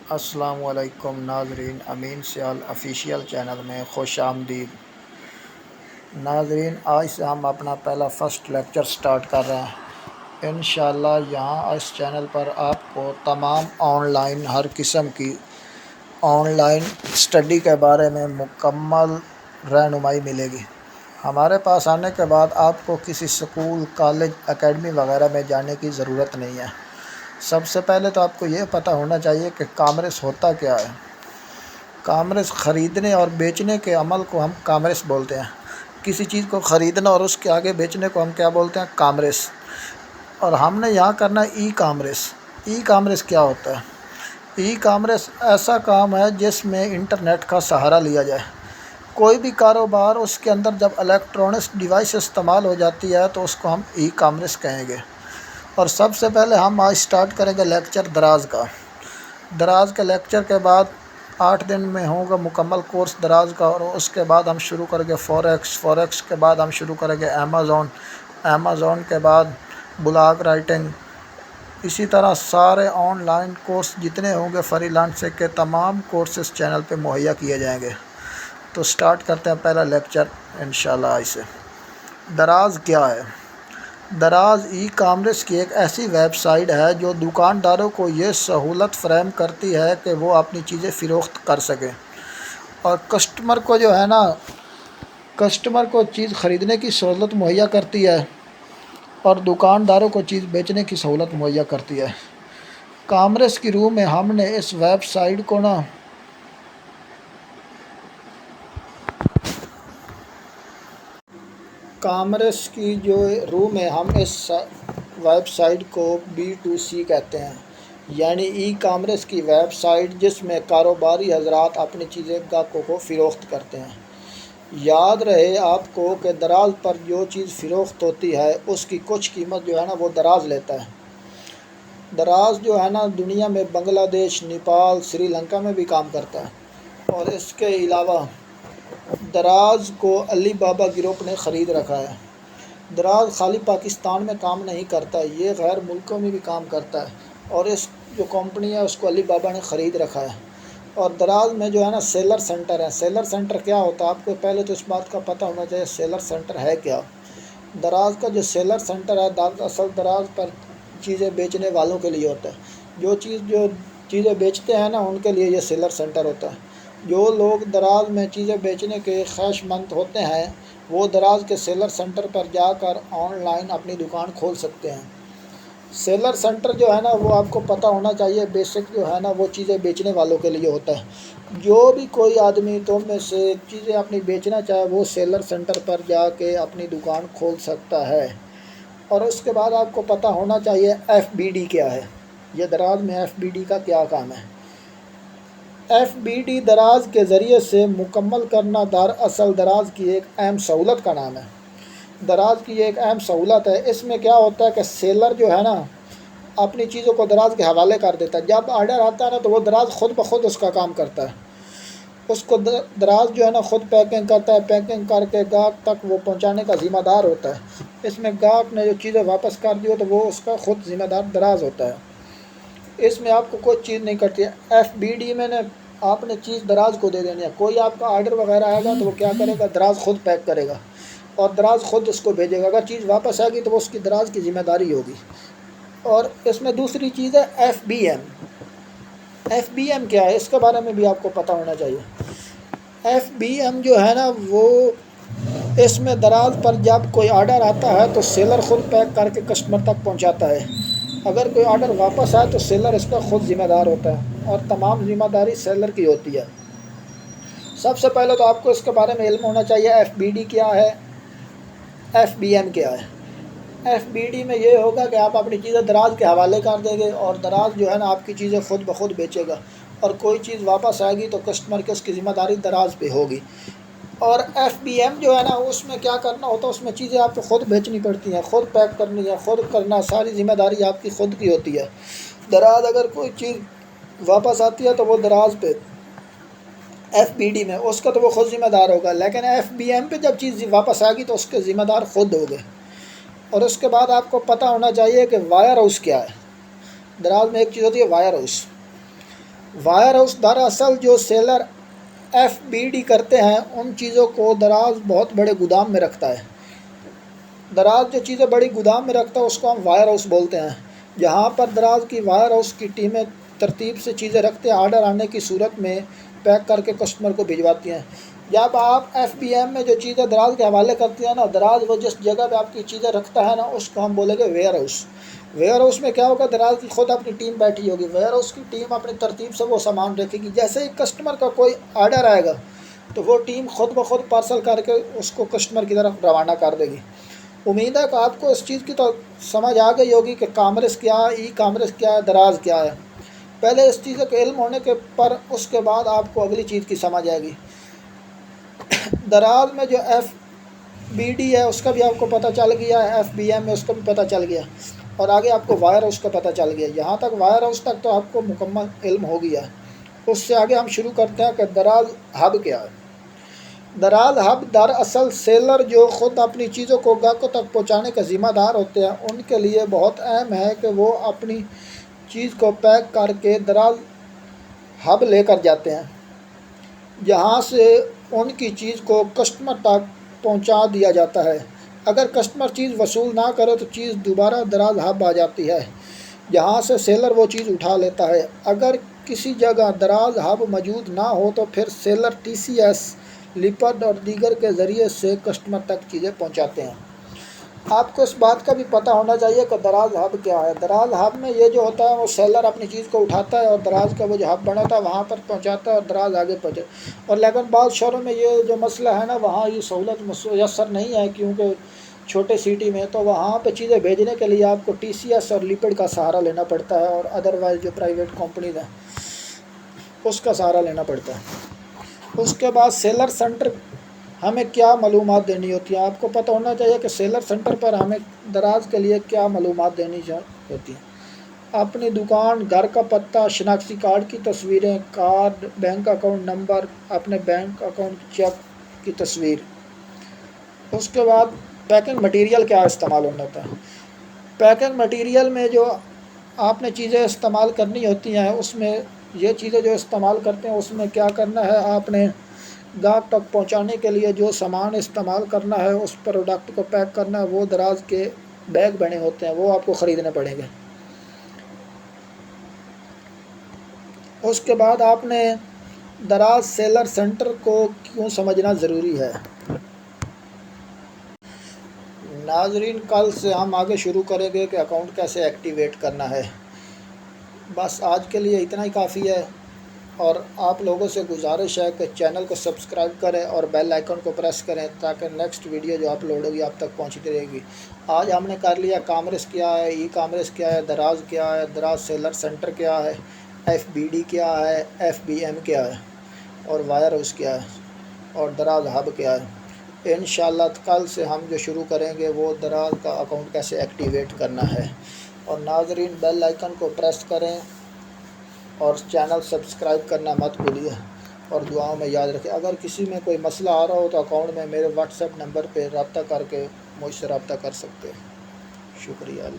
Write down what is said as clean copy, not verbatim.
السلام علیکم ناظرین، امین سیال آفیشیل چینل میں خوش آمدید۔ ناظرین، آج سے ہم اپنا پہلا فرسٹ لیکچر سٹارٹ کر رہے ہیں انشاءاللہ۔ یہاں اس چینل پر آپ کو تمام آن لائن ہر قسم کی آن لائن اسٹڈی کے بارے میں مکمل رہنمائی ملے گی۔ ہمارے پاس آنے کے بعد آپ کو کسی اسکول، کالج، اکیڈمی وغیرہ میں جانے کی ضرورت نہیں ہے۔ سب سے پہلے تو آپ کو یہ پتہ ہونا چاہیے کہ کامرس ہوتا کیا ہے۔ کامرس خریدنے اور بیچنے کے عمل کو ہم کامرس بولتے ہیں۔ کسی چیز کو خریدنا اور اس کے آگے بیچنے کو ہم کیا بولتے ہیں؟ کامرس۔ اور ہم نے یہاں کرنا ای کامرس۔ ای کامرس کیا ہوتا ہے؟ ای کامرس ایسا کام ہے جس میں انٹرنیٹ کا سہارا لیا جائے۔ کوئی بھی کاروبار، اس کے اندر جب الیکٹرانکس ڈیوائس استعمال ہو جاتی ہے تو اس کو ہم ای کامرس کہیں گے۔ اور سب سے پہلے ہم آج سٹارٹ کریں گے لیکچر دراز کا۔ دراز کے لیکچر کے بعد 8 دن میں ہوگا مکمل کورس دراز کا، اور اس کے بعد ہم شروع کریں گے فوریکس کے بعد ہم شروع کریں گے امیزون کے بعد بلاگ رائٹنگ۔ اسی طرح سارے آن لائن کورس جتنے ہوں گے فری لانسنگ کے تمام کورسز چینل پہ مہیا کیے جائیں گے۔ تو سٹارٹ کرتے ہیں پہلا لیکچر انشاءاللہ آج سے۔ دراز کیا ہے؟ دراز ای کامرس کی ایک ایسی ویب سائٹ ہے جو دکانداروں کو یہ سہولت فراہم کرتی ہے کہ وہ اپنی چیزیں فروخت کر سکیں، اور کسٹمر کو چیز خریدنے کی سہولت مہیا کرتی ہے، اور دکانداروں کو چیز بیچنے کی سہولت مہیا کرتی ہے۔ کامرس کی روح میں ہم نے اس ویب سائٹ کو کامرس کی جو روح میں ہم اس ویب سائٹ کو B2C کہتے ہیں، یعنی ای کامرس کی ویب سائٹ جس میں کاروباری حضرات اپنی چیزیں گاہکوں کو فروخت کرتے ہیں۔ یاد رہے آپ کو کہ دراز پر جو چیز فروخت ہوتی ہے اس کی کچھ قیمت جو ہے نا وہ دراز لیتا ہے۔ دراز جو ہے نا دنیا میں بنگلہ دیش، نیپال، سری لنکا میں بھی کام کرتا ہے، اور اس کے علاوہ دراز کو علی بابا گروپ نے خرید رکھا ہے۔ دراز خالی پاکستان میں کام نہیں کرتا، یہ غیر ملکوں میں بھی کام کرتا ہے، اور اس جو کمپنی ہے اس کو علی بابا نے خرید رکھا ہے۔ اور دراز میں جو ہے نا سیلر سینٹر ہے۔ سیلر سینٹر کیا ہوتا ہے؟ آپ کو پہلے تو اس بات کا پتہ ہونا چاہیے سیلر سینٹر ہے کیا۔ دراز کا جو سیلر سینٹر ہے اصل دراز پر چیزیں بیچنے والوں کے لیے ہوتا ہے۔ جو چیزیں بیچتے ہیں نا ان کے لیے یہ سیلر سینٹر ہوتا ہے۔ جو لوگ دراز میں چیزیں بیچنے کے خواہش مند ہوتے ہیں وہ دراز کے سیلر سینٹر پر جا کر آن لائن اپنی دکان کھول سکتے ہیں۔ سیلر سینٹر جو ہے نا وہ آپ کو پتہ ہونا چاہیے بیسک جو ہے نا وہ چیزیں بیچنے والوں کے لیے ہوتا ہے۔ جو بھی کوئی آدمی تم میں سے چیزیں اپنی بیچنا چاہے وہ سیلر سینٹر پر جا کے اپنی دکان کھول سکتا ہے۔ اور اس کے بعد آپ کو پتہ ہونا چاہیے FBD کیا ہے۔ یہ دراز میں FBD کا کیا کام ہے؟ FBD دراز کے ذریعے سے مکمل کرنا دراصل دراز کی ایک اہم سہولت کا نام ہے۔ دراز کی یہ ایک اہم سہولت ہے۔ اس میں کیا ہوتا ہے کہ سیلر جو ہے نا اپنی چیزوں کو دراز کے حوالے کر دیتا ہے۔ جب آرڈر آتا ہے نا تو وہ دراز خود بخود اس کا کام کرتا ہے۔ اس کو دراز جو ہے نا خود پیکنگ کرتا ہے، پیکنگ کر کے گاہک تک وہ پہنچانے کا ذمہ دار ہوتا ہے۔ اس میں گاہک نے جو چیزیں واپس کر دی ہو تو وہ اس کا خود ذمہ دار دراز ہوتا ہے۔ اس میں آپ کو کوئی چیز نہیں کرتی ہے۔ FBD میں نے آپ نے چیز دراز کو دے دینی ہے۔ کوئی آپ کا آرڈر وغیرہ آئے گا تو وہ کیا کرے گا؟ دراز خود پیک کرے گا اور دراز خود اس کو بھیجے گا۔ اگر چیز واپس آئے گی تو وہ اس کی دراز کی ذمہ داری ہوگی۔ اور اس میں دوسری چیز ہے FBM۔ FBM کیا ہے؟ اس کے بارے میں بھی آپ کو پتہ ہونا چاہیے۔ FBM جو ہے نا وہ اس میں دراز پر جب کوئی آرڈر آتا ہے تو سیلر خود پیک کر کے کسٹمر تک پہنچاتا ہے۔ اگر کوئی آرڈر واپس آئے تو سیلر اس کا خود ذمہ دار ہوتا ہے، اور تمام ذمہ داری سیلر کی ہوتی ہے۔ سب سے پہلے تو آپ کو اس کے بارے میں علم ہونا چاہیے FBD کیا ہے، FBM کیا ہے۔ FBD میں یہ ہوگا کہ آپ اپنی چیزیں دراز کے حوالے کر دیں گے، اور دراز جو ہے نا آپ کی چیزیں خود بخود بیچے گا، اور کوئی چیز واپس آئے گی تو کسٹمر کی اس کی ذمہ داری دراز پہ ہوگی۔ اور FBM جو ہے نا اس میں کیا کرنا ہوتا ہے؟ اس میں چیزیں آپ کو خود بیچنی پڑتی ہیں، خود پیک کرنی ہے، خود کرنا، ساری ذمہ داری آپ کی خود کی ہوتی ہے۔ دراز اگر کوئی چیز واپس آتی ہے تو وہ دراز پہ FBD میں اس کا تو وہ خود ذمہ دار ہوگا، لیکن FBM پہ جب چیز واپس آئے گی تو اس کے ذمہ دار خود ہوگے۔ اور اس کے بعد آپ کو پتہ ہونا چاہیے کہ وائر ہاؤس کیا ہے۔ دراز میں ایک چیز ہوتی ہے وائر ہاؤس۔ وائر ہاؤس دراصل جو سیلر FBD کرتے ہیں ان چیزوں کو دراز بہت بڑے گودام میں رکھتا ہے۔ دراز جو چیزیں بڑی گودام میں رکھتا ہے اس کو ہم وائر ہاؤس بولتے ہیں، جہاں پر دراز کی وائر ہاؤس کی ٹیمیں ترتیب سے چیزیں رکھتے ہیں، آرڈر آنے کی صورت میں پیک کر کے کسٹمر کو بھجواتی ہیں۔ جب آپ FBM میں جو چیزیں دراز کے حوالے کرتی ہیں نا، دراز وہ جس جگہ پہ آپ کی چیزیں رکھتا ہے نا، اس کو ہم بولیں گے ویئر ہاؤس۔ ویئر ہاؤس میں کیا ہوگا، دراز کی خود اپنی ٹیم بیٹھی ہوگی، ویئر ہاؤس کی ٹیم اپنی ترتیب سے وہ سامان رکھے گی، جیسے ہی کسٹمر کا کوئی آرڈر آئے گا تو وہ ٹیم خود بخود پارسل کر کے اس کو کسٹمر کی طرف روانہ کر دے گی۔ امید ہے کہ آپ کو اس چیز کی تو سمجھ آ گئی ہوگی کہ کامرس کیا ہے، ای کامرس کیا ہے، دراز کیا ہے۔ پہلے اس چیزوں کے علم ہونے کے پر اس کے بعد آپ کو اگلی چیز کی سمجھ آئے گی۔ دراز میں جو FBD ہے اس کا بھی آپ کو پتہ چل گیا ہے، FBM میں اس کا بھی پتہ چل گیا، اور آگے آپ کو وائر ہاؤس کا پتہ چل گیا۔ یہاں تک وائر ہاؤس تک تو آپ کو مکمل علم ہو گیا ہے۔ اس سے آگے ہم شروع کرتے ہیں کہ دراز ہب کیا ہے۔ دراز ہب دراصل سیلر جو خود اپنی چیزوں کو گاہکوں تک پہنچانے کا ذمہ دار ہوتے ہیں ان کے لیے بہت اہم ہے کہ وہ اپنی چیز کو پیک کر کے دراز ہب لے کر جاتے ہیں، جہاں سے ان کی چیز کو کسٹمر تک پہنچا دیا جاتا ہے۔ اگر کسٹمر چیز وصول نہ کرے تو چیز دوبارہ دراز ہب آ جاتی ہے، جہاں سے سیلر وہ چیز اٹھا لیتا ہے۔ اگر کسی جگہ دراز ہب موجود نہ ہو تو پھر سیلر TCS، لیپرڈ اور دیگر کے ذریعے سے کسٹمر تک چیزیں پہنچاتے ہیں۔ آپ کو اس بات کا بھی پتہ ہونا چاہیے کہ دراز ہب کیا ہے۔ دراز ہب میں یہ جو ہوتا ہے وہ سیلر اپنی چیز کو اٹھاتا ہے اور دراز کا وہ جو ہب بنا ہوتا ہے وہاں پر پہنچاتا ہے اور دراز آگے پہنچے، اور لیکن بعض شہروں میں یہ جو مسئلہ ہے نا وہاں یہ سہولت میسر نہیں ہے، کیونکہ چھوٹے سٹی میں تو وہاں پہ چیزیں بھیجنے کے لیے آپ کو TCS اور لیپرڈ کا سہارا لینا پڑتا ہے، اور ادروائز جو پرائیویٹ کمپنیز ہیں اس کا سہارا لینا پڑتا ہے۔ اس کے بعد سیلر سینٹر ہمیں کیا معلومات دینی ہوتی ہیں۔ آپ کو پتہ ہونا چاہیے کہ سیلر سینٹر پر ہمیں دراز کے لیے کیا معلومات دینی ہوتی ہیں۔ اپنی دکان، گھر کا پتہ، شناختی کارڈ کی تصویریں، کارڈ، بینک اکاؤنٹ نمبر، اپنے بینک اکاؤنٹ چیک کی تصویر۔ اس کے بعد پیکنگ مٹیریل کیا استعمال ہونا ہوتا ہے۔ پیکنگ مٹیریل میں جو آپ نے چیزیں استعمال کرنی ہوتی ہیں اس میں یہ چیزیں جو استعمال کرتے ہیں اس میں کیا کرنا ہے، آپ نے گاہک تک پہنچانے کے لیے جو سامان استعمال کرنا ہے اس پروڈکٹ کو پیک کرنا ہے، وہ دراز کے بیگ بنے ہوتے ہیں، وہ آپ کو خریدنے پڑیں گے۔ اس کے بعد آپ نے دراز سیلر سینٹر کو کیوں سمجھنا ضروری ہے۔ ناظرین، کل سے ہم آگے شروع کریں گے کہ اکاؤنٹ کیسے ایکٹیویٹ کرنا ہے۔ بس آج کے لیے اتنا ہی کافی ہے، اور آپ لوگوں سے گزارش ہے کہ چینل کو سبسکرائب کریں اور بیل آئیکن کو پریس کریں تاکہ نیکسٹ ویڈیو جو اپلوڈ ہوگی آپ تک پہنچتی رہے گی۔ آج ہم نے کر لیا کامرس کیا ہے، ای کامرس کیا ہے، دراز کیا ہے، دراز سیلر سینٹر کیا ہے، FBD کیا ہے، FBM کیا ہے، اور وائر ہاؤس کیا ہے، اور دراز ہب کیا ہے۔ انشاءاللہ کل سے ہم جو شروع کریں گے وہ دراز کا اکاؤنٹ کیسے ایکٹیویٹ کرنا ہے۔ اور ناظرین، بیل آئیکن کو پریس کریں اور چینل سبسکرائب کرنا مت بھولیے، اور دعاؤں میں یاد رکھیں۔ اگر کسی میں کوئی مسئلہ آ رہا ہو تو اکاؤنٹ میں میرے WhatsApp نمبر پہ رابطہ کر کے مجھ سے رابطہ کر سکتے ہیں۔ شکریہ۔ اللہ